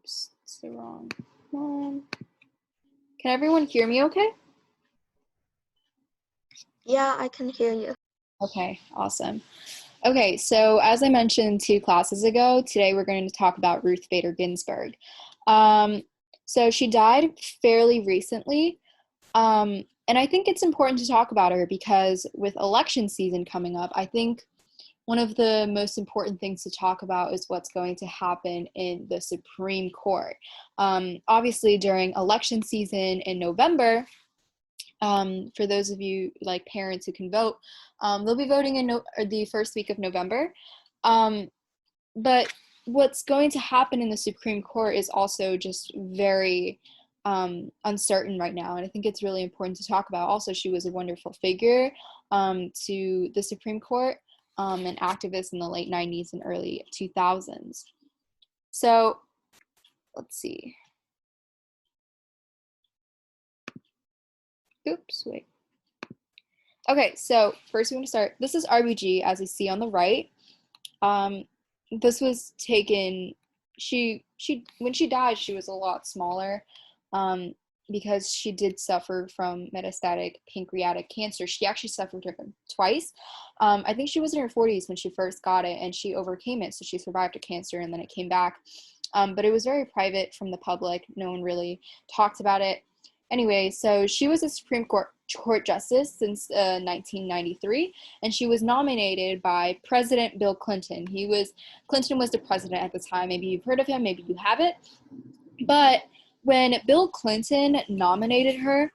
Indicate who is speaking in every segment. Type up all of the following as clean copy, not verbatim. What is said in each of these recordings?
Speaker 1: Oops, it's the wrong one. Can everyone hear me okay?
Speaker 2: Yeah, I can hear you.
Speaker 1: Okay, awesome. Okay, so as I mentioned 2 classes ago, today we're going to talk about Ruth Bader Ginsburg. So she died fairly recently, and I think it's important to talk about her because with election season coming up, I think one of the most important things to talk about is what's going to happen in the Supreme Court. Obviously, during election season in November, for those of you like parents who can vote, they'll be voting in the first week of November. But what's going to happen in the Supreme Court is also just very uncertain right now. And I think it's really important to talk about. Also, she was a wonderful figure to the Supreme Court, an activist in the late 90s and early 2000s. So let's see. Oops, wait. Okay, so first we want to start. This is RBG, as you see on the right. This was taken. She when she died, she was a lot smaller, because she did suffer from metastatic pancreatic cancer. She actually suffered it twice. I think she was in her 40s when she first got it, and she overcame it. So she survived a cancer, and then it came back. But it was very private from the public. No one really talked about it. Anyway, so she was a Supreme Court justice since 1993, and she was nominated by President Bill Clinton. Clinton was the president at the time. Maybe you've heard of him, maybe you haven't. But when Bill Clinton nominated her,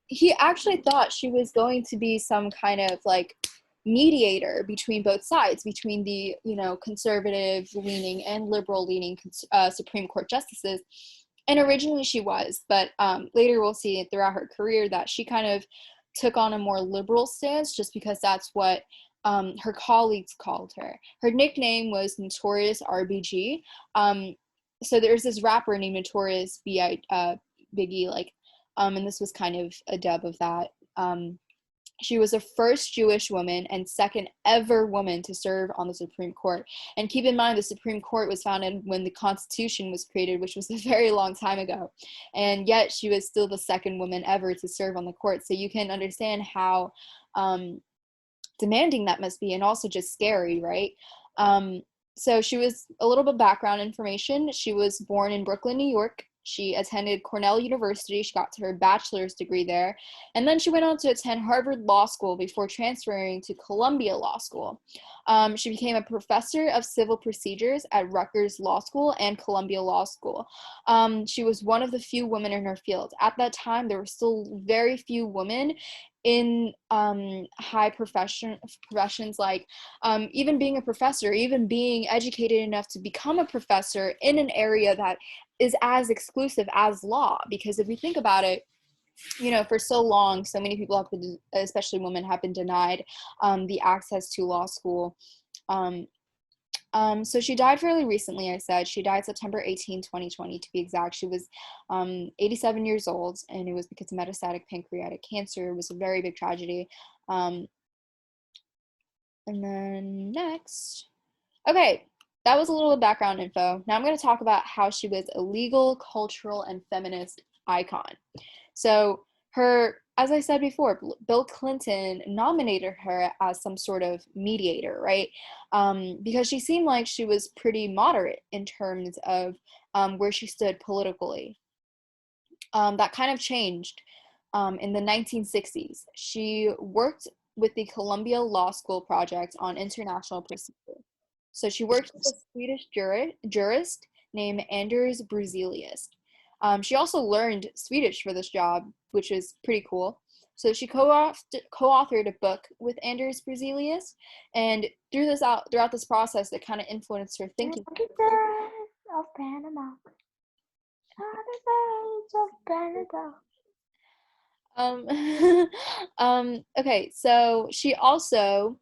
Speaker 1: he actually thought she was going to be some kind of like mediator between both sides, between the conservative leaning and liberal leaning Supreme Court justices. And originally she was, but later we'll see throughout her career that she kind of took on a more liberal stance just because that's what her colleagues called her. Her nickname was Notorious RBG. So there's this rapper named Notorious Biggie, and this was kind of a dub of that. She was the first Jewish woman and second ever woman to serve on the Supreme Court. And keep in mind, the Supreme Court was founded when the Constitution was created, which was a very long time ago. And yet she was still the second woman ever to serve on the court. So you can understand how demanding that must be, and also just scary, right? So she was a little bit background information. She was born in Brooklyn, New York. She attended Cornell University. She got to her bachelor's degree there. And then she went on to attend Harvard Law School before transferring to Columbia Law School. She became a professor of civil procedures at Rutgers Law School and Columbia Law School. She was one of the few women in her field. At that time, there were still very few women in high professions, like even being a professor, even being educated enough to become a professor in an area that is as exclusive as law. Because if we think about it, for so long, so many people have been, especially women, have been denied the access to law school. So she died fairly recently, I said. She died September 18, 2020, to be exact. She was 87 years old, and it was because of metastatic pancreatic cancer. It was a very big tragedy. And then next. Okay, that was a little background info. Now I'm going to talk about how she was a legal, cultural, and feminist icon. So as I said before, Bill Clinton nominated her as some sort of mediator, right? Because she seemed like she was pretty moderate in terms of where she stood politically. That kind of changed in the 1960s. She worked with the Columbia Law School project on international procedure. So she worked with a Swedish jurist named Anders Bruzelius. She also learned Swedish for this job, which is pretty cool. So she co-authored a book with Anders Bruzelius, and throughout this process, it kind of influenced her thinking.
Speaker 2: Of Panama. Of
Speaker 1: Panama. Okay, so she also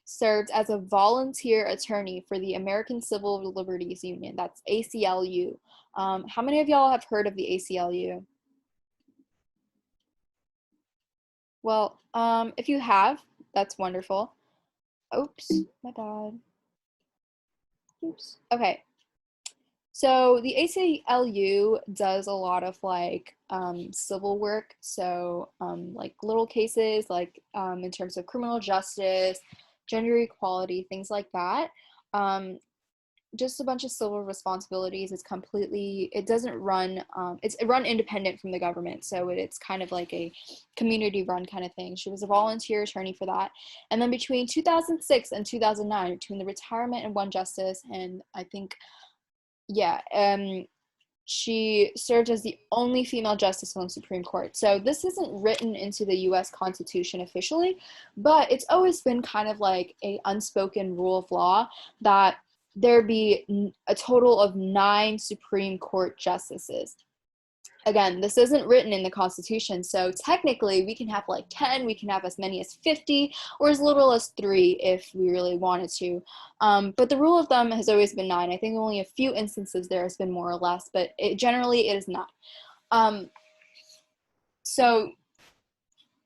Speaker 1: served as a volunteer attorney for the American Civil Liberties Union. That's ACLU. How many of y'all have heard of the ACLU? Well, if you have, that's wonderful. Oops, my bad. Oops. Okay. So the ACLU does a lot of like civil work. So like little cases, like in terms of criminal justice, gender equality, things like that. Um, just a bunch of civil responsibilities. It doesn't run, it's run independent from the government. So it's kind of like a community run kind of thing. She was a volunteer attorney for that. And then between 2006 and 2009, between the retirement and one justice, and I think, yeah, she served as the only female justice on the Supreme Court. So this isn't written into the US Constitution officially, but it's always been kind of like a unspoken rule of law that there be a total of 9 Supreme Court justices. Again, this isn't written in the Constitution, so technically we can have like 10, we can have as many as 50, or as little as 3 if we really wanted to. But the rule of thumb has always been 9. I think only a few instances there has been more or less, but generally it is not. So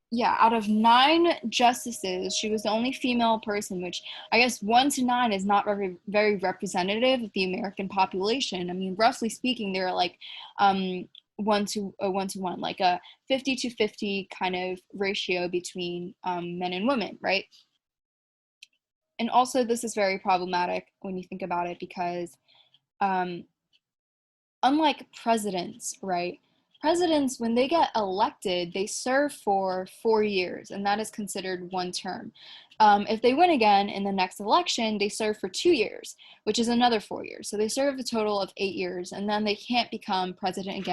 Speaker 1: yeah, out of 9 justices, she was the only female person, which I guess 1 to 9 is not very, very representative of the American population. I mean, roughly speaking, there are like 1 to 1, like a 50 to 50 kind of ratio between men and women, right? And also, this is very problematic when you think about it because unlike presidents, right? Presidents, when they get elected, they serve for 4 years, and that is considered 1 term. If they win again in the next election, they serve for 2 years, which is another 4 years. So they serve a total of 8 years, and then they can't become president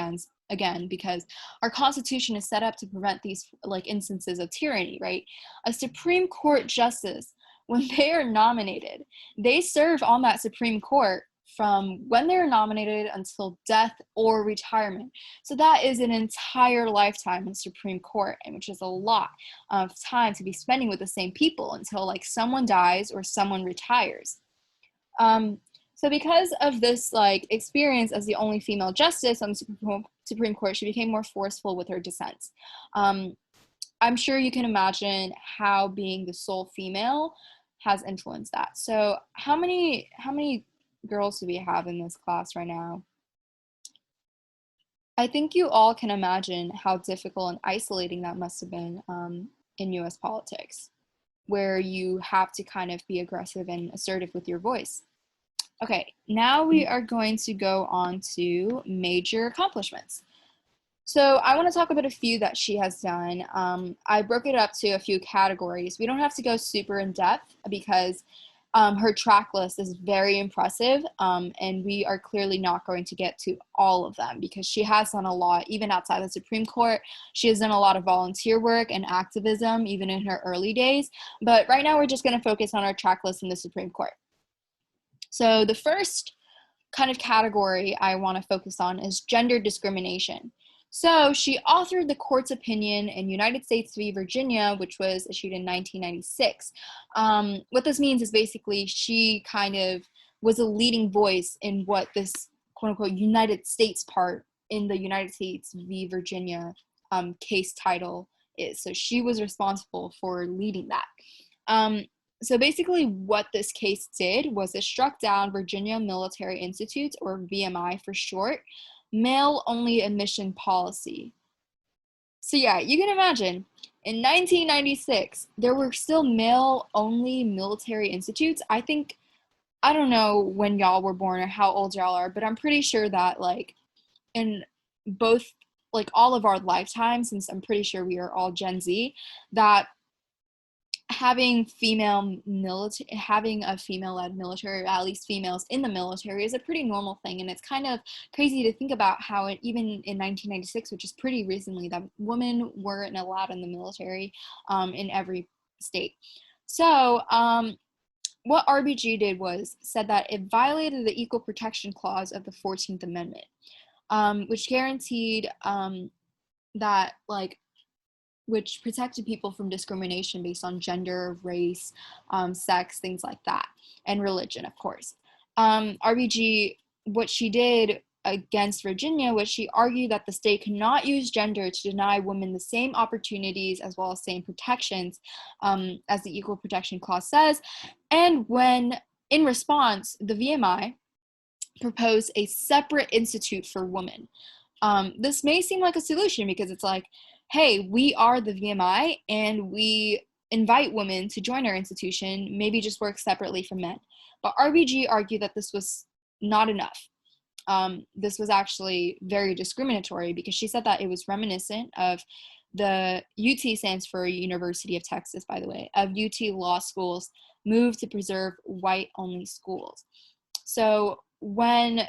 Speaker 1: again because our Constitution is set up to prevent these like instances of tyranny, right? A Supreme Court justice, when they are nominated, they serve on that Supreme Court from when they're nominated until death or retirement. So that is an entire lifetime in Supreme Court, and which is a lot of time to be spending with the same people until like someone dies or someone retires. So because of this like experience as the only female justice on the Supreme Court, she became more forceful with her dissents. I'm sure you can imagine how being the sole female has influenced that. So how many girls do we have in this class right now? I think you all can imagine how difficult and isolating that must have been in US politics, where you have to kind of be aggressive and assertive with your voice. Okay, now we are going to go on to major accomplishments. So I want to talk about a few that she has done. I broke it up to a few categories. We don't have to go super in depth because her track list is very impressive, and we are clearly not going to get to all of them because she has done a lot, even outside the Supreme Court. She has done a lot of volunteer work and activism, even in her early days. But right now, we're just going to focus on our track list in the Supreme Court. So the first kind of category I want to focus on is gender discrimination. So she authored the court's opinion in United States v. Virginia, which was issued in 1996. What this means is basically she kind of was a leading voice in what this quote unquote United States part in the United States v. Virginia case title is. So she was responsible for leading that. So basically what this case did was it struck down Virginia Military Institute's, or VMI for short, male-only admission policy. So yeah, you can imagine, in 1996, there were still male-only military institutes. I don't know when y'all were born or how old y'all are, but I'm pretty sure that like in both, like all of our lifetimes, since I'm pretty sure we are all Gen Z, that having a female-led military, or at least females in the military, is a pretty normal thing. And it's kind of crazy to think about how it, even in 1996, which is pretty recently, that women weren't allowed in the military in every state. So what RBG did was said that it violated the Equal Protection Clause of the 14th Amendment, which guaranteed that like which protected people from discrimination based on gender, race, sex, things like that, and religion, of course. RBG, what she did against Virginia was she argued that the state cannot use gender to deny women the same opportunities as well as same protections as the Equal Protection Clause says. And when, in response, the VMI proposed a separate institute for women. This may seem like a solution because it's like, hey, we are the VMI and we invite women to join our institution, maybe just work separately from men. But RBG argued that this was not enough. This was actually very discriminatory because she said that it was reminiscent of the UT stands for University of Texas, by the way, of UT law schools moved to preserve white-only schools. So when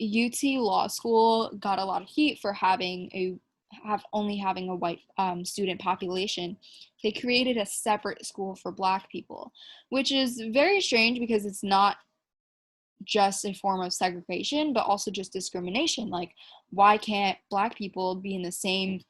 Speaker 1: UT Law School got a lot of heat for only having a white student population, they created a separate school for Black people, which is very strange because it's not just a form of segregation, but also just discrimination. Like, why can't Black people be in the same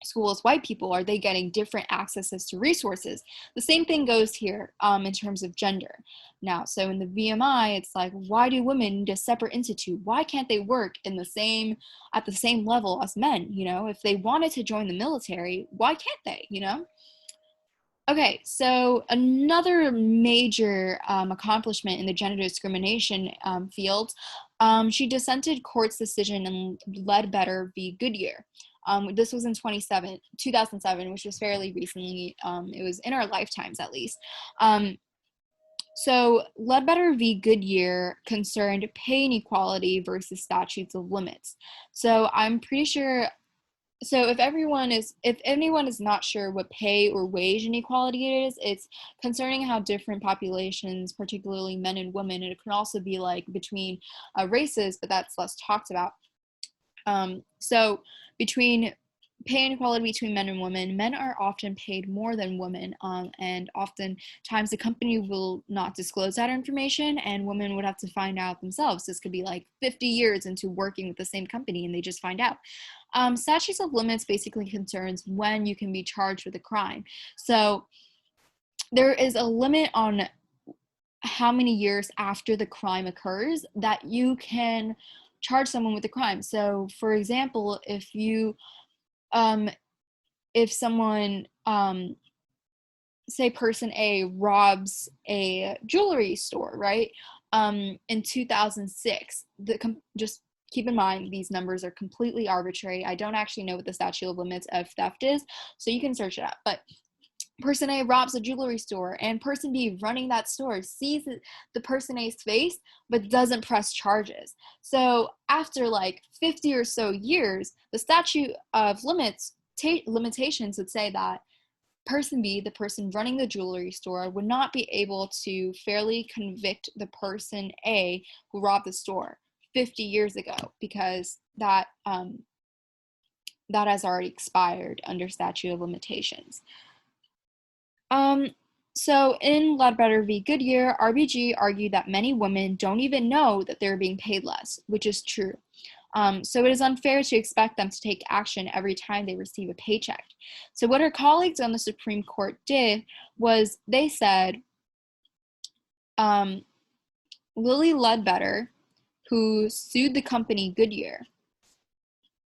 Speaker 1: school as white people? Are they getting different accesses to resources? The same thing goes here in terms of gender. Now, so in the VMI, it's like, why do women need a separate institute? Why can't they work at the same level as men? You know, if they wanted to join the military, why can't they? You know. Okay, so another major accomplishment in the gender discrimination field, she dissented court's decision in Ledbetter v. Goodyear. This was in 2007, which was fairly recently. It was in our lifetimes, at least. So Ledbetter v. Goodyear concerned pay inequality versus statutes of limits. So I'm pretty sure. So if anyone is not sure what pay or wage inequality is, it's concerning how different populations, particularly men and women, and it can also be like between races, but that's less talked about. So between pay inequality between men and women, men are often paid more than women, and oftentimes the company will not disclose that information, and women would have to find out themselves. This could be like 50 years into working with the same company, and they just find out. Statutes of limits basically concerns when you can be charged with a crime. So there is a limit on how many years after the crime occurs that you can charge someone with a crime. So, for example, if someone, say person A robs a jewelry store, right? In 2006, just keep in mind, these numbers are completely arbitrary. I don't actually know what the statute of limits of theft is, so you can search it up. But person A robs a jewelry store, and person B running that store sees the person A's face, but doesn't press charges. So after like 50 or so years, the statute of limitations would say that person B, the person running the jewelry store, would not be able to fairly convict the person A who robbed the store 50 years ago, because that has already expired under statute of limitations. So in Ledbetter v. Goodyear, RBG argued that many women don't even know that they're being paid less, which is true. So it is unfair to expect them to take action every time they receive a paycheck. So what her colleagues on the Supreme Court did was they said, Lily Ledbetter, who sued the company Goodyear,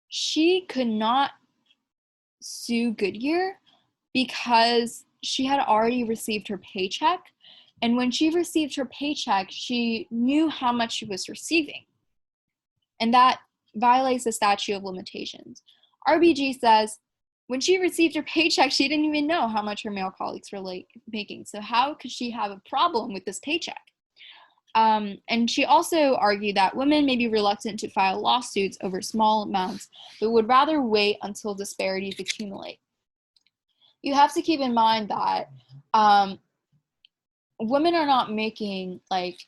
Speaker 1: she could not sue Goodyear because she had already received her paycheck. And when she received her paycheck, she knew how much she was receiving. And that violates the statute of limitations. RBG says when she received her paycheck, she didn't even know how much her male colleagues were making. So how could she have a problem with this paycheck? And she also argued that women may be reluctant to file lawsuits over small amounts, but would rather wait until disparities accumulate. You have to keep in mind that women are not making like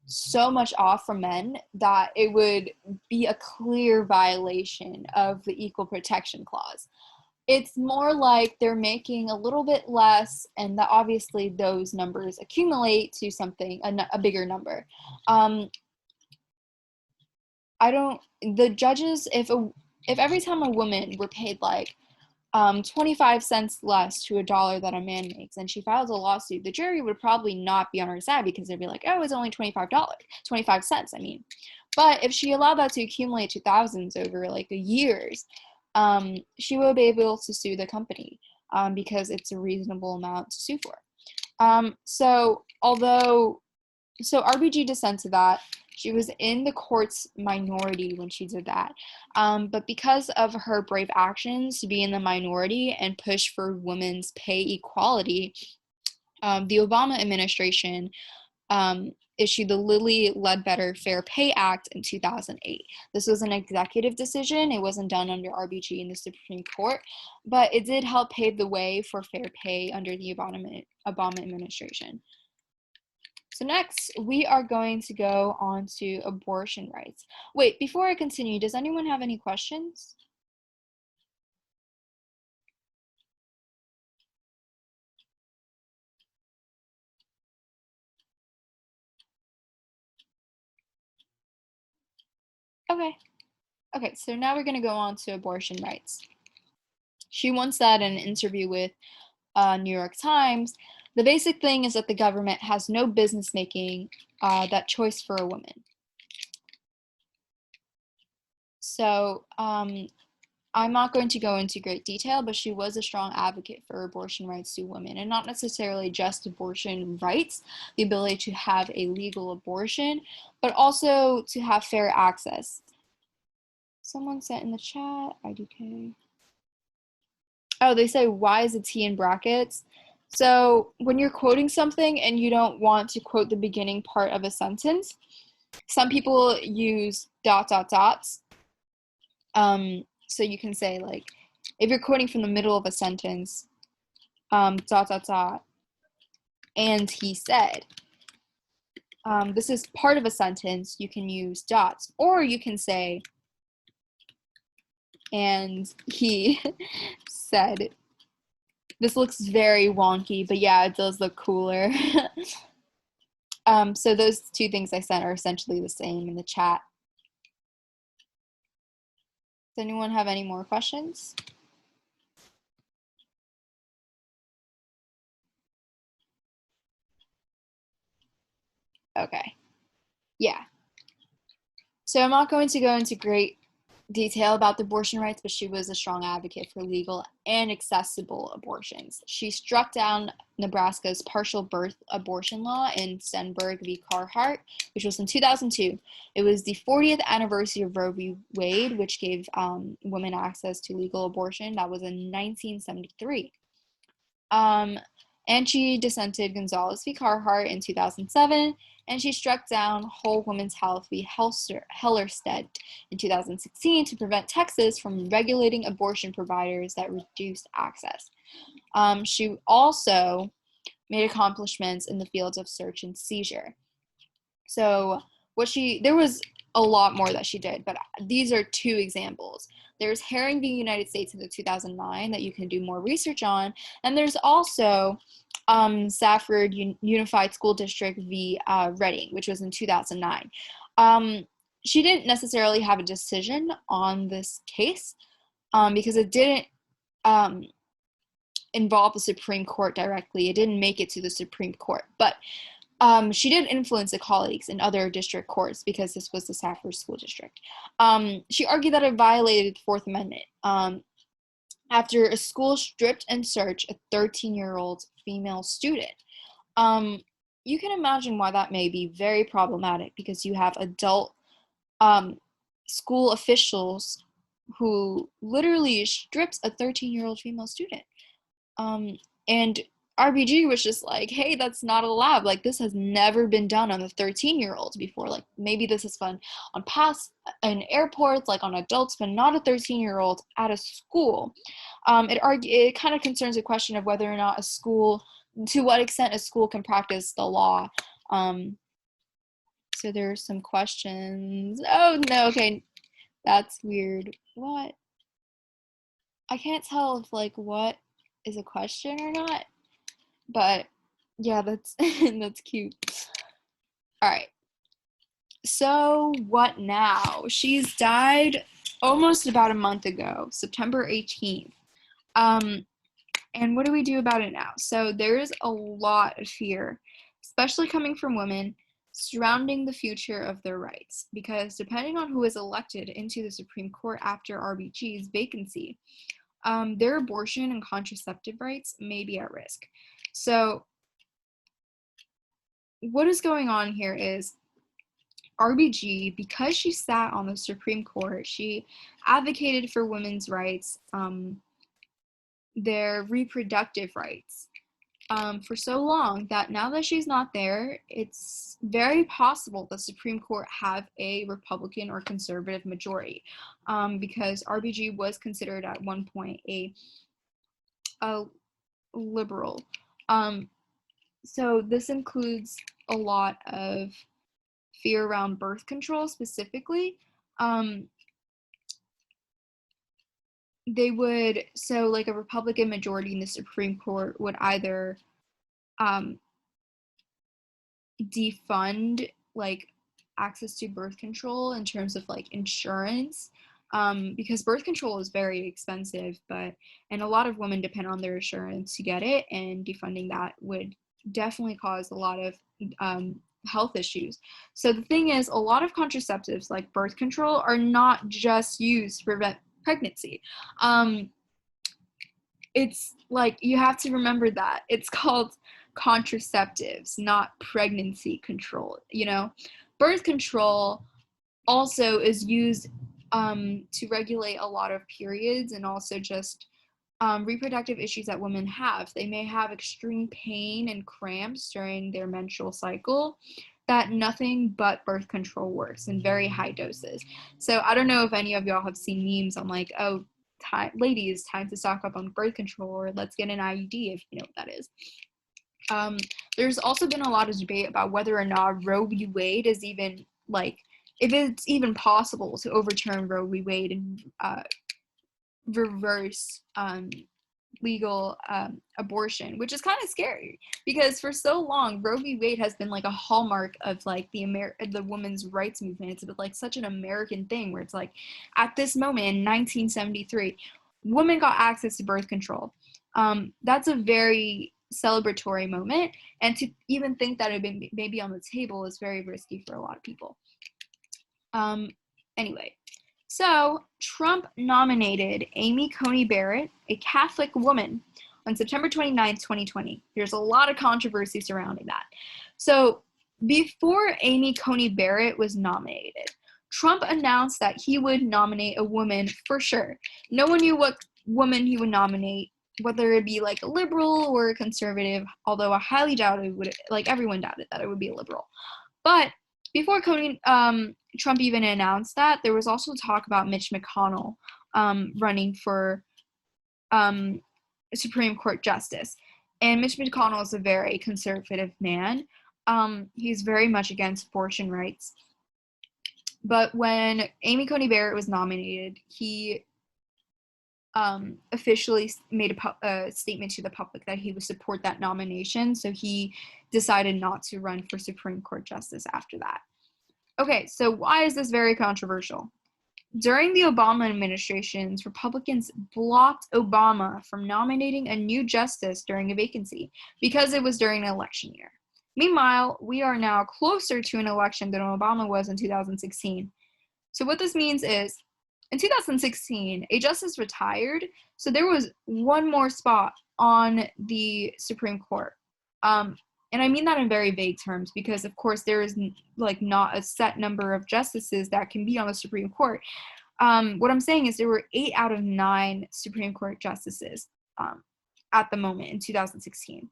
Speaker 1: so much off from men that it would be a clear violation of the Equal Protection Clause. It's more like they're making a little bit less, and that obviously those numbers accumulate to something, a bigger number. The judges, if every time a woman were paid like 25 cents less to $1 that a man makes, and she files a lawsuit, the jury would probably not be on her side because they'd be like, oh, it's only 25 cents, I mean. But if she allowed that to accumulate to thousands over like years, she will be able to sue the company because it's a reasonable amount to sue for. So RBG dissents to that. She was in the court's minority when she did that. But because of her brave actions to be in the minority and push for women's pay equality, the Obama administration issued the Lilly Ledbetter Fair Pay Act in 2008. This was an executive decision. It wasn't done under RBG in the Supreme Court, but it did help pave the way for fair pay under the Obama administration. So next, we are going to go on to abortion rights. Wait, before I continue, does anyone have any questions? Okay, so now we're going to go on to abortion rights. She once said in an interview with New York Times, the basic thing is that the government has no business making that choice for a woman. So I'm not going to go into great detail, but she was a strong advocate for abortion rights to women, and not necessarily just abortion rights, the ability to have a legal abortion, but also to have fair access. Someone said in the chat, IDK. Oh, they say, why is a T in brackets? So when you're quoting something and you don't want to quote the beginning part of a sentence, some people use ... So you can say, like, if you're quoting from the middle of a sentence, ... and he said. This is part of a sentence, you can use dots, or you can say, and he said. This looks very wonky, but yeah, it does look cooler. So those two things I sent are essentially the same in the chat. Does anyone have any more questions? Okay, yeah. So I'm not going to go into great detail about the abortion rights, but she was a strong advocate for legal and accessible abortions. She struck down Nebraska's partial birth abortion law in Stenberg v. Carhart, which was in 2002. It was the 40th anniversary of Roe v. Wade, which gave women access to legal abortion. That was in 1973. And she dissented Gonzalez v. Carhart in 2007, and she struck down Whole Women's Health v. Hellerstedt in 2016 to prevent Texas from regulating abortion providers that reduced access. She also made accomplishments in the fields of search and seizure. So there was a lot more that she did, but these are two examples. There's Herring v. United States in 2009 that you can do more research on, and there's also Safford Unified School District v. Reading, which was in 2009. She didn't necessarily have a decision on this case because it didn't involve the Supreme Court directly. It didn't make it to the Supreme Court, but she did influence the colleagues in other district courts because this was the Safford School District. She argued that it violated the Fourth Amendment after a school stripped and searched a 13-year-old female student. You can imagine why that may be very problematic because you have adult school officials who literally stripped a 13-year-old female student. And RBG was just like, hey, that's not allowed. Like, this has never been done on a 13-year-old before. Like, maybe this is fun in airports, like on adults, but not a 13-year-old at a school. It kind of concerns the question of whether or not to what extent a school can practice the law. So there's some questions. Oh, no, okay. That's weird. What? I can't tell if, like, what is a question or not. But yeah, that's that's cute. All right. So what now? She's died almost about a month ago, September 18th. And what do we do about it now? So there's a lot of fear, especially coming from women, surrounding the future of their rights, because depending on who is elected into the Supreme Court after RBG's vacancy, their abortion and contraceptive rights may be at risk. So what is going on here is RBG, because she sat on the Supreme Court, she advocated for women's rights, their reproductive rights, for so long that now that she's not there, it's very possible the Supreme Court have a Republican or conservative majority, because RBG was considered at one point a liberal. So this includes a lot of fear around birth control specifically. They would, so like a Republican majority in the Supreme Court would either defund like access to birth control in terms of like insurance, because birth control is very expensive, and a lot of women depend on their insurance to get it, and defunding that would definitely cause a lot of health issues. So the thing is, a lot of contraceptives like birth control are not just used to prevent pregnancy. It's like, you have to remember that it's called contraceptives, not pregnancy control. Birth control also is used to regulate a lot of periods, and also just reproductive issues that women have. They may have extreme pain and cramps during their menstrual cycle that nothing but birth control works in very high doses. So I don't know if any of y'all have seen memes on like, oh, ladies, time to stock up on birth control, or let's get an IUD, if you know what that is. There's also been a lot of debate about whether or not Roe v. Wade is even, like, if it's even possible to overturn Roe v. Wade and reverse legal abortion, which is kind of scary, because for so long Roe v. Wade has been like a hallmark of like the women's rights movement. It's been like such an American thing, where it's like, at this moment in 1973, women got access to birth control. That's a very celebratory moment, and to even think that it may be on the table is very risky for a lot of people. Anyway, so Trump nominated Amy Coney Barrett, a Catholic woman, on September 29th, 2020. There's a lot of controversy surrounding that. So before Amy Coney Barrett was nominated, Trump announced that he would nominate a woman for sure. No one knew what woman he would nominate, whether it be like a liberal or a conservative, although I highly doubt it would, like everyone doubted that it would be a liberal. But before Trump even announced that, there was also talk about Mitch McConnell running for Supreme Court Justice. And Mitch McConnell is a very conservative man. He's very much against abortion rights. But when Amy Coney Barrett was nominated, he officially made a statement to the public that he would support that nomination. So he decided not to run for Supreme Court Justice after that. Okay, so why is this very controversial? During the Obama administrations, Republicans blocked Obama from nominating a new justice during a vacancy because it was during an election year. Meanwhile, we are now closer to an election than Obama was in 2016. So what this means is, in 2016, a justice retired, so there was one more spot on the Supreme Court. And I mean that in very vague terms, because of course there is like not a set number of justices that can be on the Supreme Court. What I'm saying is there were 8 out of 9 Supreme Court justices at the moment in 2016.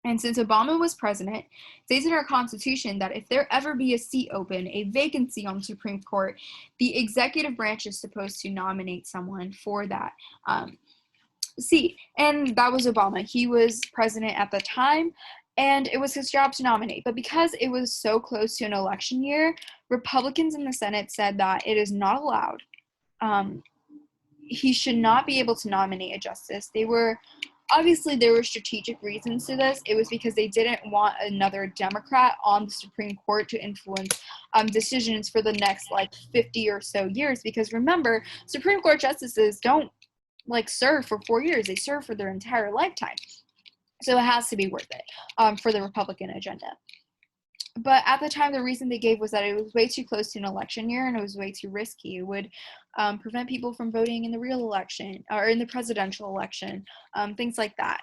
Speaker 1: And since Obama was president, it states in our Constitution that if there ever be a seat open, a vacancy on the Supreme Court, the executive branch is supposed to nominate someone for that seat. And that was Obama. He was president at the time, and it was his job to nominate. But because it was so close to an election year, Republicans in the Senate said that it is not allowed. He should not be able to nominate a justice. Obviously, there were strategic reasons to this. It was because they didn't want another Democrat on the Supreme Court to influence decisions for the next, 50 or so years. Because remember, Supreme Court justices don't, serve for 4 years. They serve for their entire lifetime. So it has to be worth it for the Republican agenda. But at the time, the reason they gave was that it was way too close to an election year, and it was way too risky. It would prevent people from voting in the real election or in the presidential election, things like that.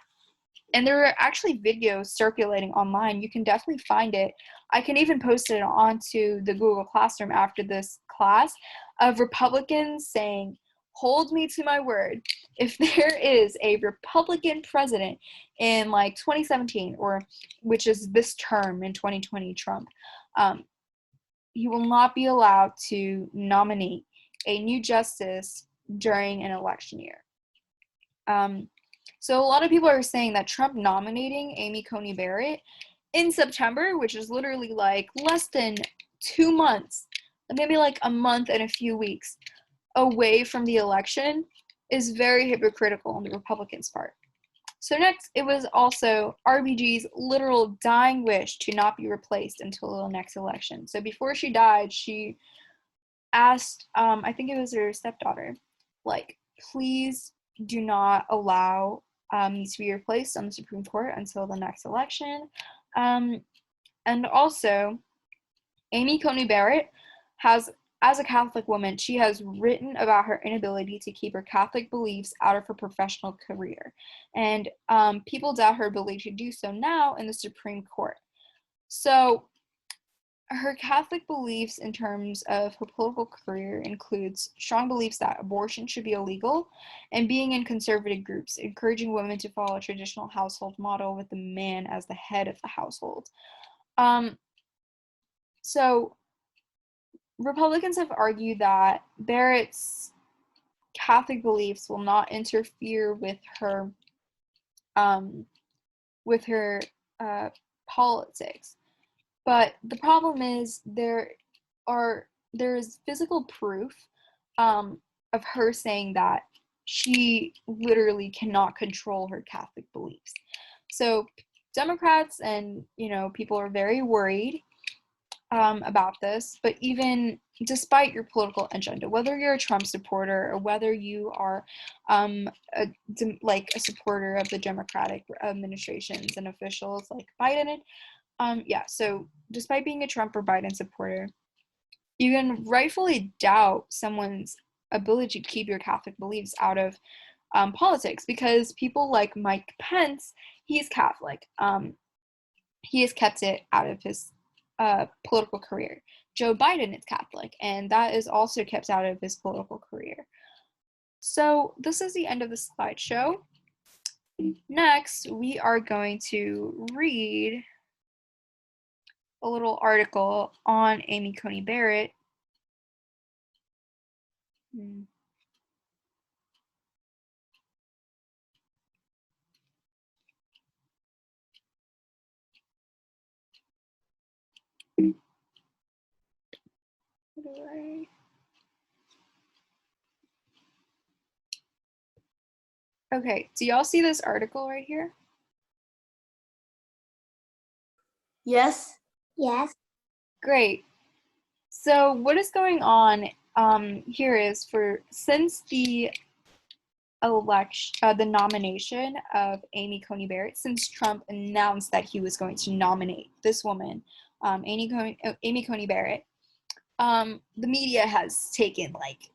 Speaker 1: And there are actually videos circulating online. You can definitely find it. I can even post it onto the Google Classroom after this class of Republicans saying, hold me to my word. If there is a Republican president in like 2017, or which is this term in 2020 Trump, he will not be allowed to nominate a new justice during an election year. So a lot of people are saying that Trump nominating Amy Coney Barrett in September, which is literally like less than 2 months, maybe like a month and a few weeks away from the election, is very hypocritical on the Republicans' part. So next, it was also RBG's literal dying wish to not be replaced until the next election. So before she died, she asked, I think it was her stepdaughter, like, please do not allow me to be replaced on the Supreme Court until the next election. And also, Amy Coney Barrett has, as a Catholic woman, she has written about her inability to keep her Catholic beliefs out of her professional career. And people doubt her ability to do so now in the Supreme Court. So her Catholic beliefs in terms of her political career includes strong beliefs that abortion should be illegal and being in conservative groups, encouraging women to follow a traditional household model with the man as the head of the household. So Republicans have argued that Barrett's Catholic beliefs will not interfere with her politics. But the problem is there is physical proof of her saying that she literally cannot control her Catholic beliefs. So Democrats and people are very worried about this, but even despite your political agenda, whether you're a Trump supporter or whether you are a supporter of the Democratic administrations and officials like Biden, so despite being a Trump or Biden supporter, you can rightfully doubt someone's ability to keep your Catholic beliefs out of politics, because people like Mike Pence, he's Catholic. He has kept it out of his political career. Joe Biden is Catholic, and that is also kept out of his political career. So this is the end of the slideshow. Next, we are going to read a little article on Amy Coney Barrett. Okay, do y'all see this article right here?
Speaker 2: Yes. Yes.
Speaker 1: Great. So what is going on here is since the nomination of Amy Coney Barrett, since Trump announced that he was going to nominate this woman, Amy Coney Barrett, the media has taken like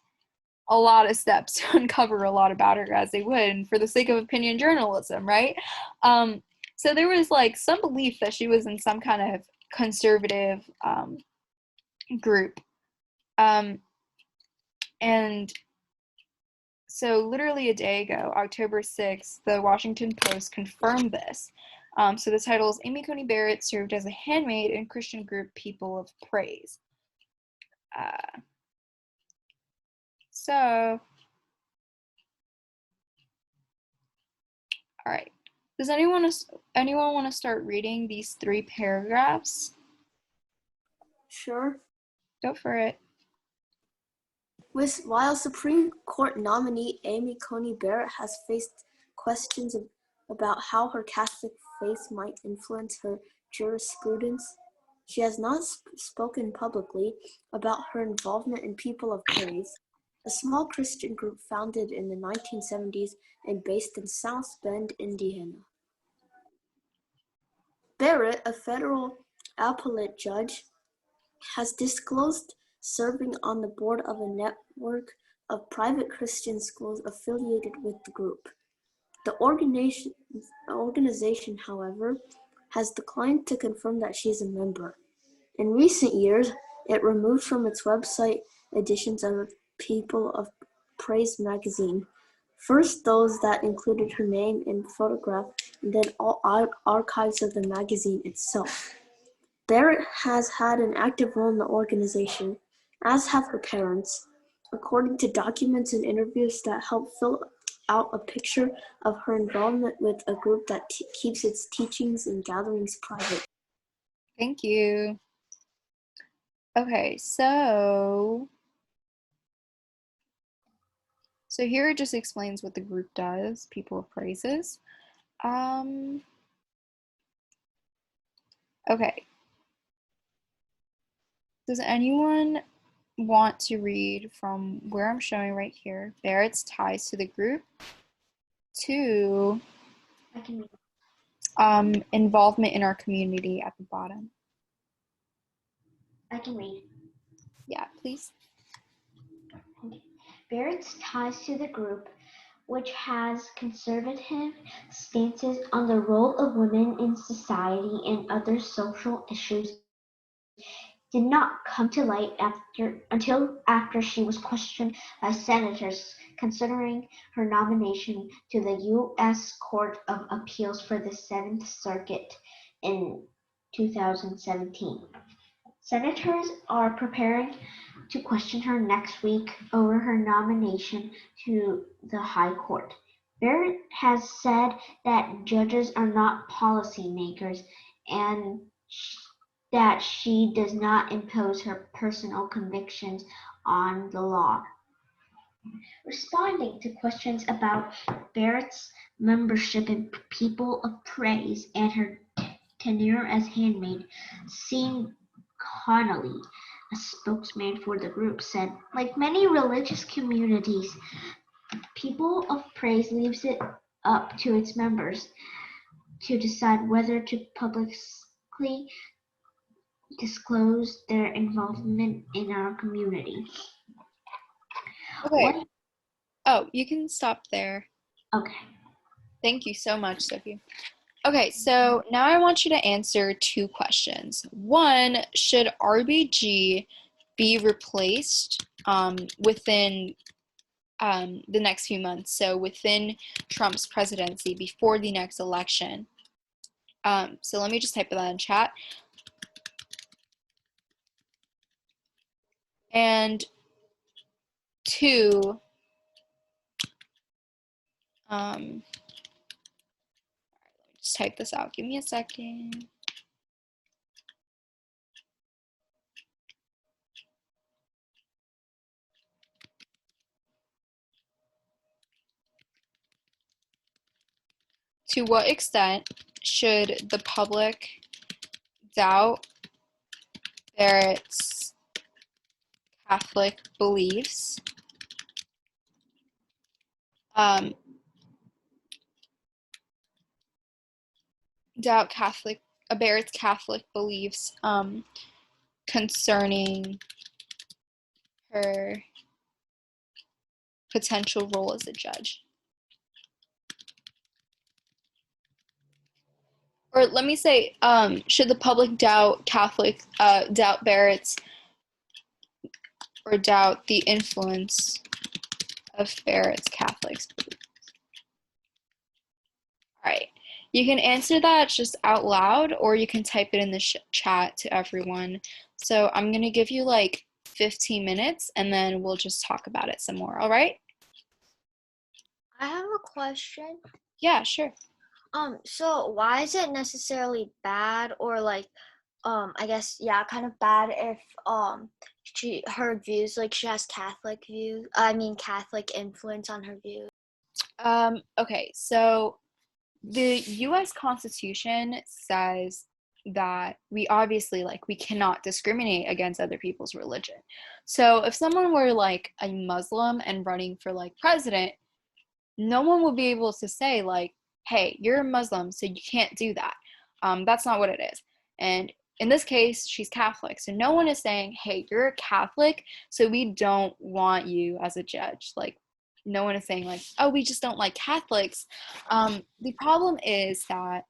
Speaker 1: a lot of steps to uncover a lot about her, as they would, for the sake of opinion journalism, right? So there was like some belief that she was in some kind of conservative group. And so literally a day ago, October 6th, the Washington Post confirmed this. So the title is Amy Coney Barrett served as a handmaid in Christian group People of Praise. All right. Does anyone want to start reading these 3 paragraphs?
Speaker 2: Sure.
Speaker 1: Go for it.
Speaker 2: While Supreme Court nominee Amy Coney Barrett has faced questions about how her Catholic faith might influence her jurisprudence, she has not spoken publicly about her involvement in People of Praise, a small Christian group founded in the 1970s and based in South Bend, Indiana. Barrett, a federal appellate judge, has disclosed serving on the board of a network of private Christian schools affiliated with the group. The organization, however, has declined to confirm that she is a member. In recent years, it removed from its website editions of People of Praise magazine. First those that included her name and photograph, and then all archives of the magazine itself. Barrett has had an active role in the organization, as have her parents, according to documents and interviews that help fill out a picture of her involvement with a group that keeps its teachings and gatherings private.
Speaker 1: Thank you. Okay, so here it just explains what the group does, People of Praises. Okay. Does anyone want to read from where I'm showing right here, Barrett's ties to the group, to
Speaker 3: I can read.
Speaker 1: Involvement in our community at the bottom?
Speaker 3: I can read.
Speaker 1: Yeah, please.
Speaker 3: Barrett's ties to the group, which has conservative stances on the role of women in society and other social issues, did not come to light until after she was questioned by senators considering her nomination to the U.S. Court of Appeals for the Seventh Circuit in 2017. Senators are preparing to question her next week over her nomination to the High Court. Barrett has said that judges are not policymakers and that she does not impose her personal convictions on the law. Responding to questions about Barrett's membership in People of Praise and her tenure as handmaid, Sean Connolly, a spokesman for the group, said, like many religious communities, People of Praise leaves it up to its members to decide whether to publicly disclose their involvement in our community.
Speaker 1: Okay. Oh, you can stop there.
Speaker 3: Okay.
Speaker 1: Thank you so much, Sophie. Okay, so now I want you to answer two questions. One, should RBG be replaced within the next few months, so within Trump's presidency, before the next election? So let me just type that in chat. And two, let me just type this out. Give me a second. To what extent should the public doubt Barrett's Catholic beliefs? Doubt Barrett's Catholic beliefs concerning her potential role as a judge. Or let me say, should the public doubt Barrett's, or doubt the influence of Barrett's Catholic beliefs? All right. You can answer that just out loud, or you can type it in the chat to everyone. So I'm going to give you like 15 minutes, and then we'll just talk about it some more, all right?
Speaker 4: I have a question.
Speaker 1: Yeah, sure.
Speaker 4: So why is it necessarily bad, or like, I guess, yeah, kind of bad if, her views, like she has Catholic influence on her views?
Speaker 1: Okay, so the U.S. Constitution says that we obviously, like, we cannot discriminate against other people's religion. So if someone were like a Muslim and running for like president, no one would be able to say like, hey, you're a Muslim, so you can't do that. That's not what it is. And in this case, she's Catholic. So no one is saying, hey, you're a Catholic, so we don't want you as a judge. Like, no one is saying like, oh, we just don't like Catholics. The problem is that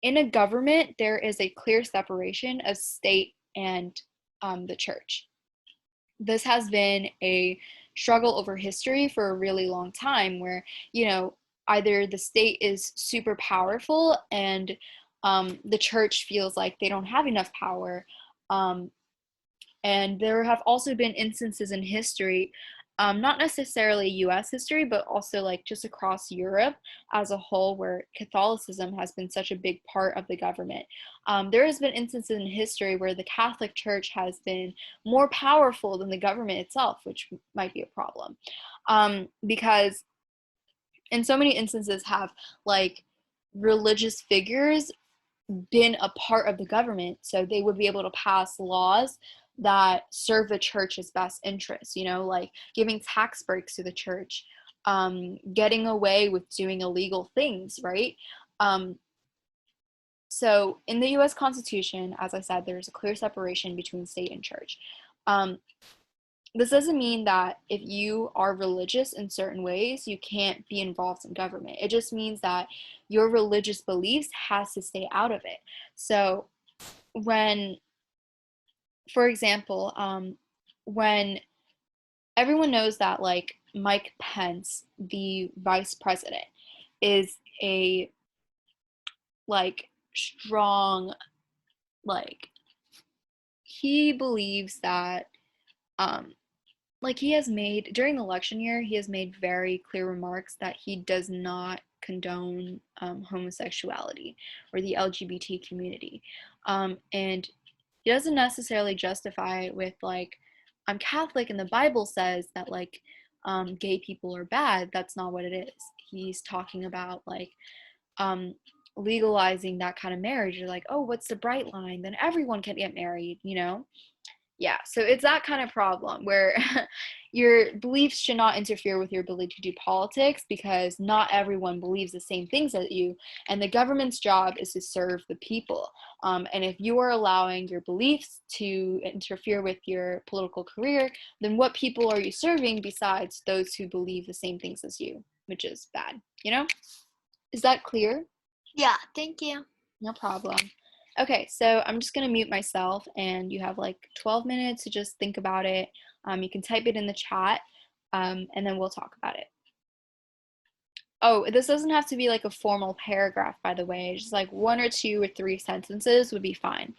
Speaker 1: in a government, there is a clear separation of state and the church. This has been a struggle over history for a really long time where, either the state is super powerful and the church feels like they don't have enough power. And there have also been instances in history, not necessarily US history, but also like just across Europe as a whole, where Catholicism has been such a big part of the government. There has been instances in history where the Catholic Church has been more powerful than the government itself, which might be a problem. Because in so many instances have like religious figures been a part of the government, so they would be able to pass laws that serve the church's best interests, like giving tax breaks to the church, getting away with doing illegal things, right? So in the US Constitution, as I said, there's a clear separation between state and church. This doesn't mean that if you are religious in certain ways, you can't be involved in government. It just means that your religious beliefs has to stay out of it. So when, for example, when everyone knows that like Mike Pence, the vice president, is a like strong, like he believes that like he has made during the election year, he has made very clear remarks that he does not condone homosexuality or the LGBT community. And he doesn't necessarily justify it with like, I'm Catholic and the Bible says that like gay people are bad. That's not what it is. He's talking about like legalizing that kind of marriage. You're like, oh, what's the bright line? Then everyone can get married. Yeah, so it's that kind of problem where your beliefs should not interfere with your ability to do politics because not everyone believes the same things as you, and the government's job is to serve the people. And if you are allowing your beliefs to interfere with your political career, then what people are you serving besides those who believe the same things as you, which is bad. Is that clear?
Speaker 4: Yeah, thank you.
Speaker 1: No problem. Okay, so I'm just gonna mute myself and you have like 12 minutes to just think about it. You can type it in the chat and then we'll talk about it. Oh, this doesn't have to be like a formal paragraph, by the way. Just like 1 or 2 or 3 sentences would be fine.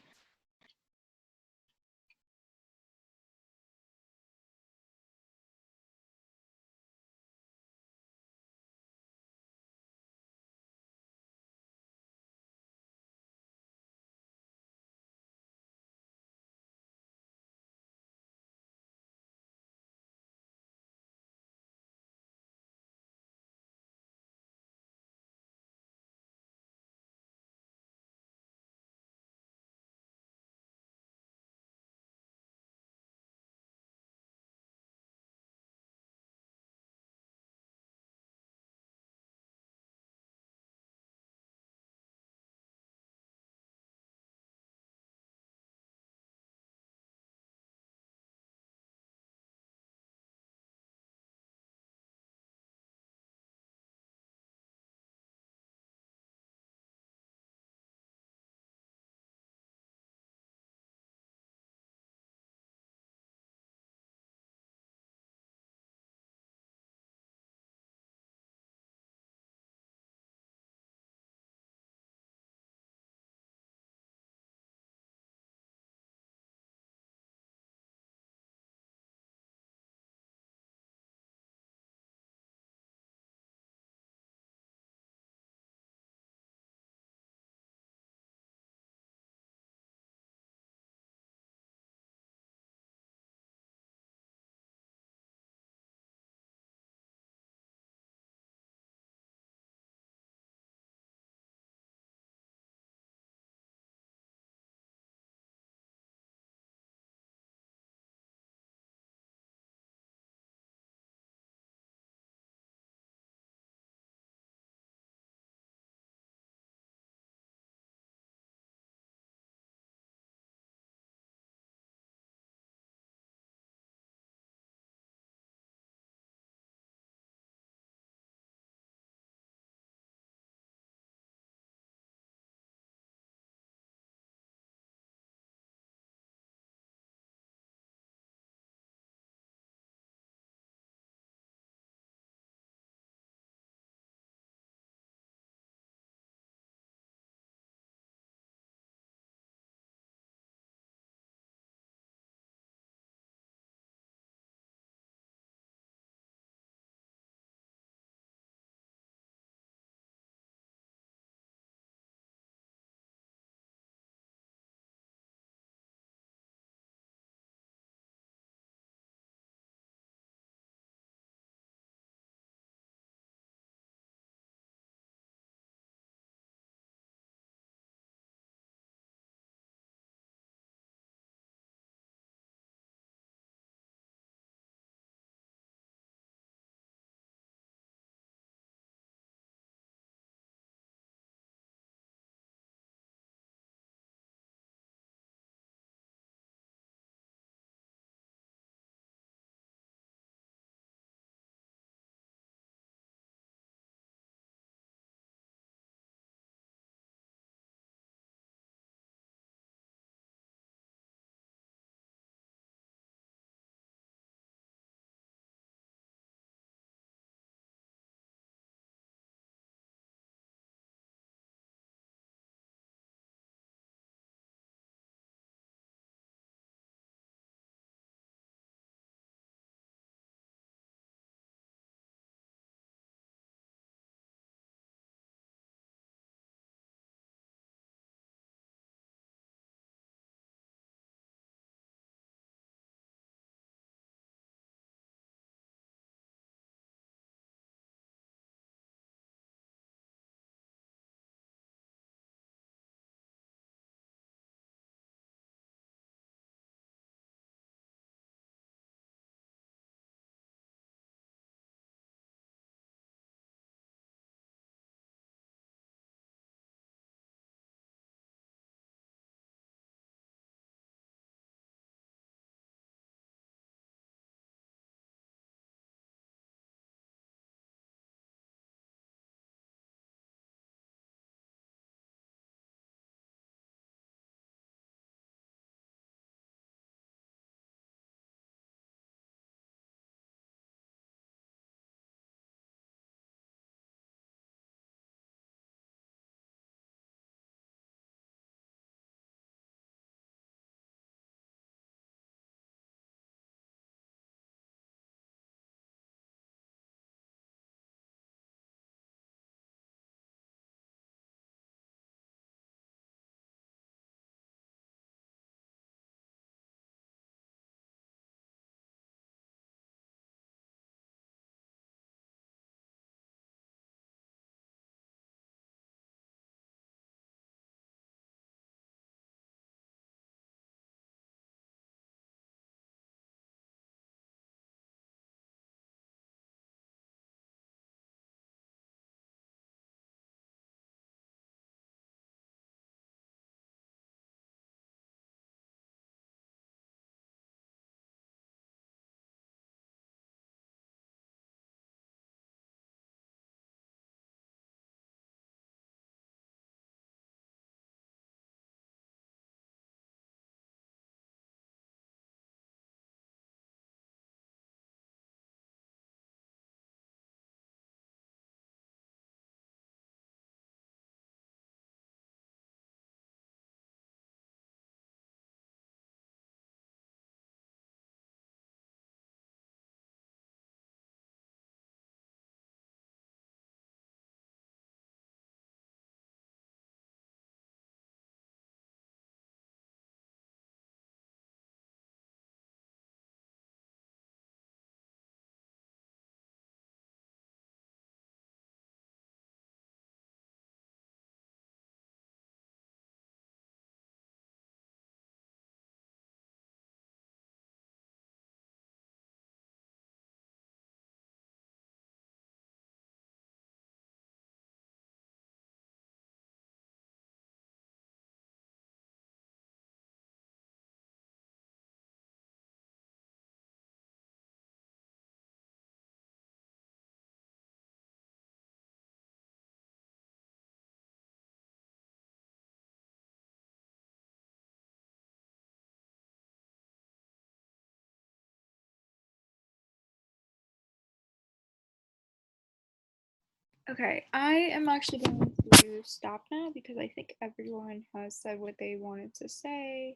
Speaker 1: Okay, I am actually going to stop now because I think everyone has said what they wanted to say.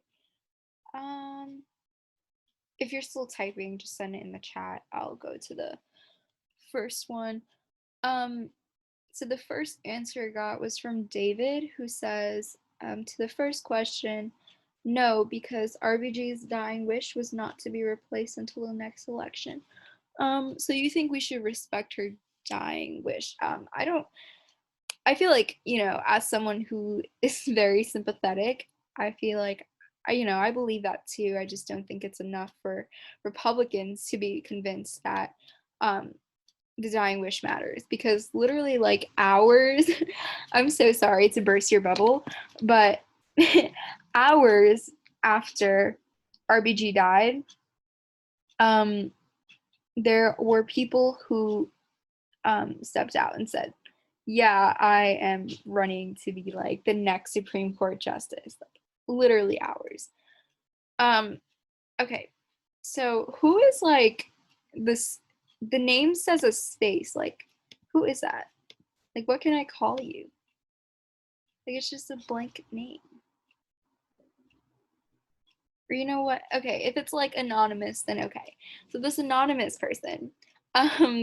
Speaker 1: If you're still typing, just send it in the chat. I'll go to the first one. So the first answer I got was from David, who says, to the first question, no, because RBG's dying wish was not to be replaced until the next election. So you think we should respect her dying wish? I feel like, as someone who is very sympathetic, I feel like, I believe that too. I just don't think it's enough for Republicans to be convinced that the dying wish matters, because literally like hours, I'm so sorry to burst your bubble, but hours after RBG died, there were people who stepped out and said, yeah, I am running to be like the next Supreme Court justice. Like literally hours. Okay, so who is like this? The name says a space. Like, who is that? Like, what can I call you? Like, it's just a blank name. Or you know what? Okay, if it's like anonymous, then okay. So this anonymous person,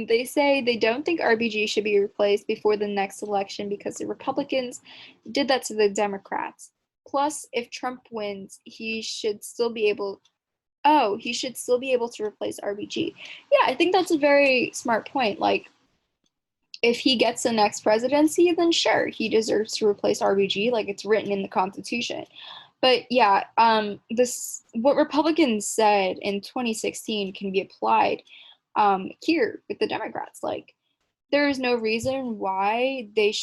Speaker 1: they say they don't think RBG should be replaced before the next election because the Republicans did that to the Democrats. Plus, if Trump wins, he should still be able to replace RBG. Yeah, I think that's a very smart point. Like, if he gets the next presidency, then sure, he deserves to replace RBG, like it's written in the Constitution. But yeah, this what Republicans said in 2016 can be applied here with the Democrats. Like, there is no reason why they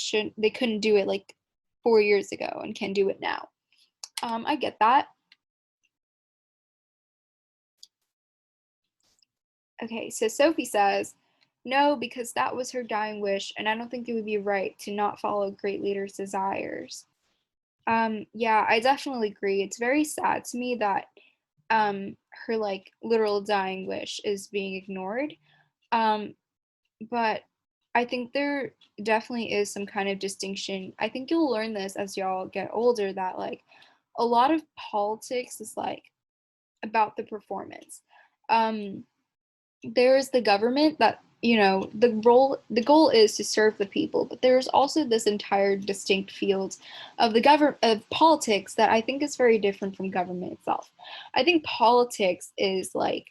Speaker 1: couldn't do it like 4 years ago and can do it now. I get that. Okay, so Sophie says, no, because that was her dying wish, and I don't think it would be right to not follow a great leader's desires. Yeah, I definitely agree. It's very sad to me that her like literal dying wish is being ignored. Um, but I think there definitely is some kind of distinction. I think you'll learn this as y'all get older, that like a lot of politics is like about the performance. There is the government that, the goal is to serve the people, but there's also this entire distinct field of the government of politics that I think is very different from government itself. I think politics is like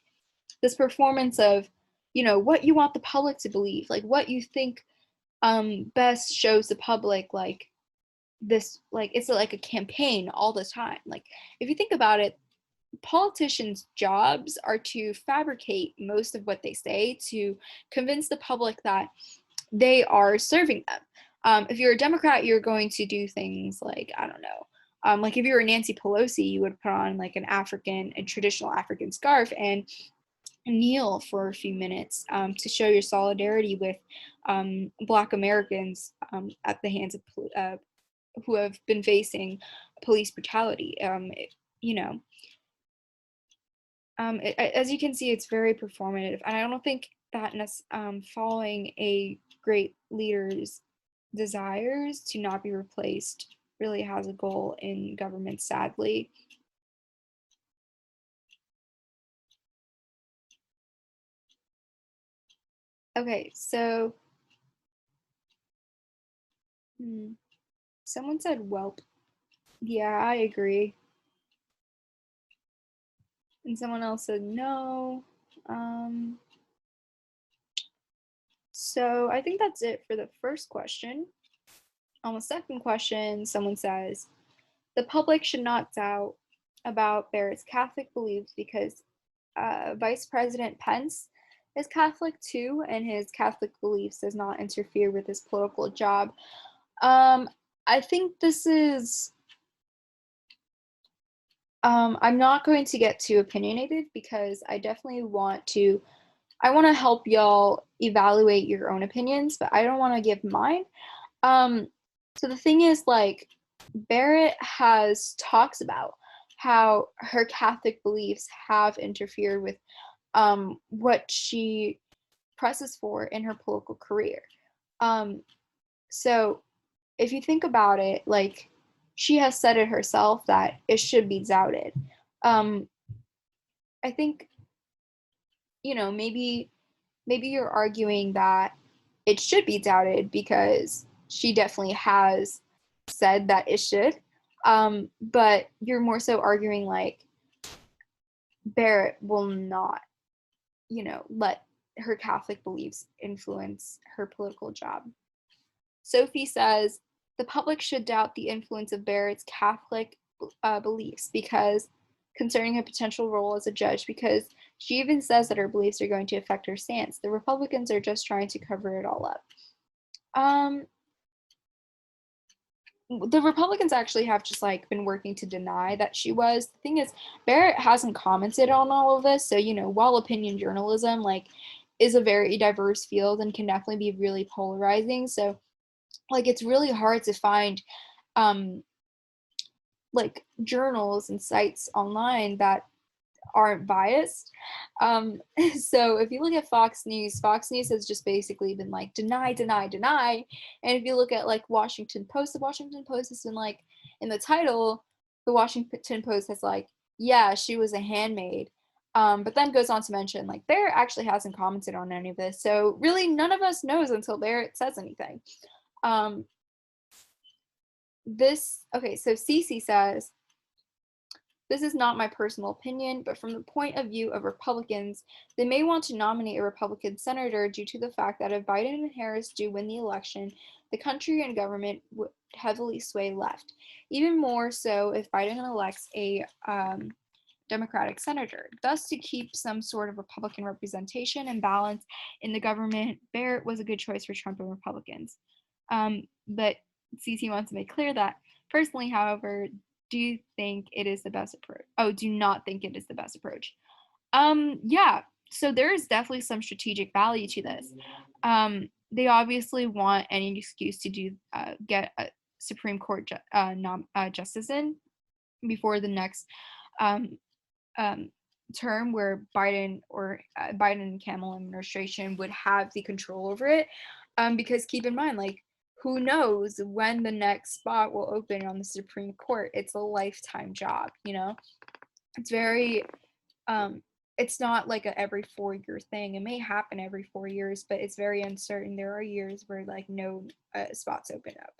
Speaker 1: this performance of, what you want the public to believe, like what you think best shows the public, like this, like it's like a campaign all the time. Like, if you think about it, politicians' jobs are to fabricate most of what they say to convince the public that they are serving them. If you're a Democrat, you're going to do things like, I don't know, like if you were Nancy Pelosi, you would put on like a traditional African scarf and kneel for a few minutes to show your solidarity with Black Americans at the hands of who have been facing police brutality. You know, as you can see, it's very performative, and I don't think that following a great leader's desires to not be replaced really has a goal in government, sadly. Okay, so someone said whelp. Yeah, I agree. And someone else said no. So I think that's it for the first question. On the second question, someone says, the public should not doubt about Barrett's Catholic beliefs because Vice President Pence is Catholic too, and his Catholic beliefs does not interfere with his political job. I think this is, I'm not going to get too opinionated because I definitely want to help y'all evaluate your own opinions, but I don't want to give mine. So the thing is, like, Barrett talks about how her Catholic beliefs have interfered with what she presses for in her political career. So if you think about it, like, she has said it herself that it should be doubted. Um, I think, maybe you're arguing that it should be doubted because she definitely has said that it should. But you're more so arguing like Barrett will not, let her Catholic beliefs influence her political job. Sophie says the public should doubt the influence of Barrett's Catholic beliefs because concerning her potential role as a judge, because she even says that her beliefs are going to affect her stance. The Republicans are just trying to cover it all up. The Republicans actually have just like been working to deny that she was. The thing is, Barrett hasn't commented on all of this, so while opinion journalism like is a very diverse field and can definitely be really polarizing, so like it's really hard to find like journals and sites online that aren't biased. So if you look at Fox News has just basically been like deny, deny, deny. And if you look at like Washington Post, the Washington Post has been like in the title, the Washington Post has like, yeah, she was a handmaid. But then goes on to mention like Barrett actually hasn't commented on any of this. So really none of us knows until Barrett says anything. So Cece says, this is not my personal opinion, but from the point of view of Republicans, they may want to nominate a Republican senator due to the fact that if Biden and Harris do win the election, the country and government would heavily sway left. Even more so if Biden elects a Democratic senator. Thus, to keep some sort of Republican representation and balance in the government, Barrett was a good choice for Trump and Republicans. But CC wants to make clear that personally, however, do you think it is the best approach? Oh, do not think it is the best approach. Yeah, so there is definitely some strategic value to this. They obviously want any excuse to get a Supreme Court justice in before the next term where Biden and Kamala administration would have the control over it. Because keep in mind, like, who knows when the next spot will open on the Supreme Court? It's a lifetime job, It's very, it's not like a every 4-year thing. It may happen every 4 years, but it's very uncertain. There are years where like no spots open up.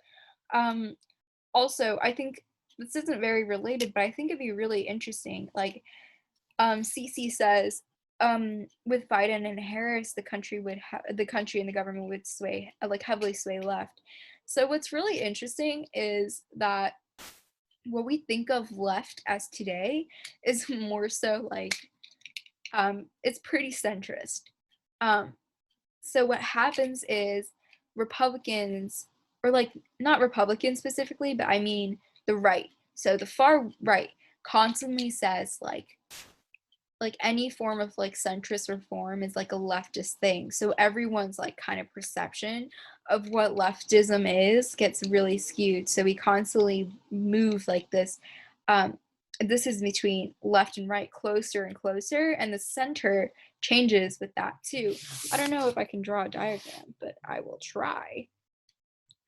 Speaker 1: Also, I think this isn't very related, but I think it'd be really interesting. Like, CC says, with Biden and Harris, the country and the government would sway, like heavily sway left. So what's really interesting is that what we think of left as today is more so like, it's pretty centrist. So what happens is Republicans, or like not Republicans specifically, but I mean the right. So the far right constantly says like any form of like centrist reform is like a leftist thing. So everyone's like kind of perception of what leftism is gets really skewed. So we constantly move like this. This is between left and right closer and closer, and the center changes with that too. I don't know if I can draw a diagram, but I will try.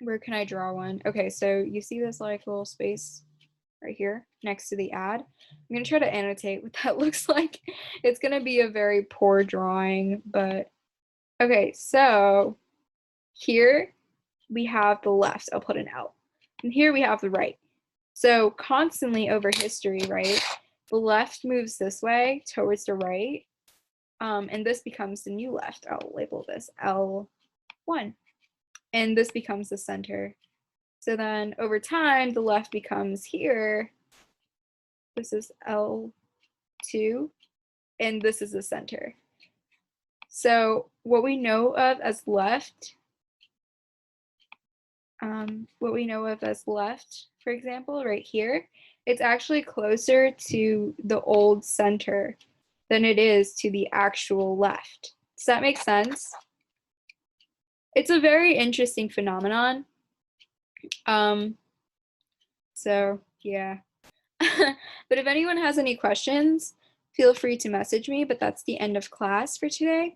Speaker 1: Where can I draw one? Okay, so you see this like little space right here next to the ad. I'm going to try to annotate what that looks like. It's going to be a very poor drawing, but okay, so here we have the left. I'll put an L. And here we have the right. So constantly over history, right, the left moves this way towards the right, and this becomes the new left. I'll label this L1, and this becomes the center. So then over time, the left becomes here. This is L2, and this is the center. So what we know of as left, for example, right here, it's actually closer to the old center than it is to the actual left. Does that make sense? It's a very interesting phenomenon. So yeah. But if anyone has any questions, feel free to message me, but that's the end of class for today.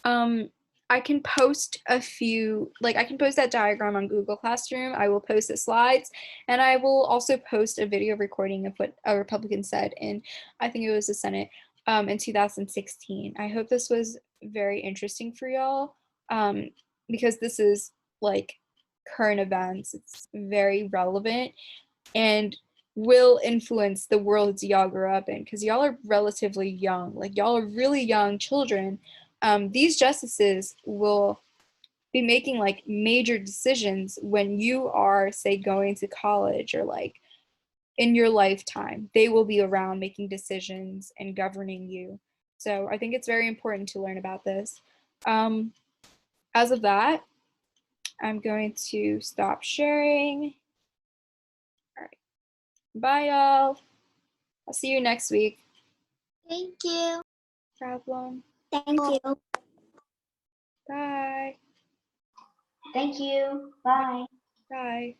Speaker 1: I I can post a few, like I can post that diagram on Google Classroom. I will post the slides, and I will also post a video recording of what a Republican said in, I think it was the Senate, in 2016. I hope this was very interesting for y'all, because this is like current events. It's very relevant and will influence the world y'all grew up in, because y'all are relatively young. Like y'all are really young children. These justices will be making like major decisions when you are, say, going to college, or like in your lifetime. They will be around making decisions and governing you. So I think it's very important to learn about this. As of that, I'm going to stop sharing. All right. Bye, y'all. I'll see you next week.
Speaker 4: Thank you.
Speaker 1: Problem.
Speaker 2: Thank you.
Speaker 1: Bye.
Speaker 3: Thank you. Bye.
Speaker 1: Bye.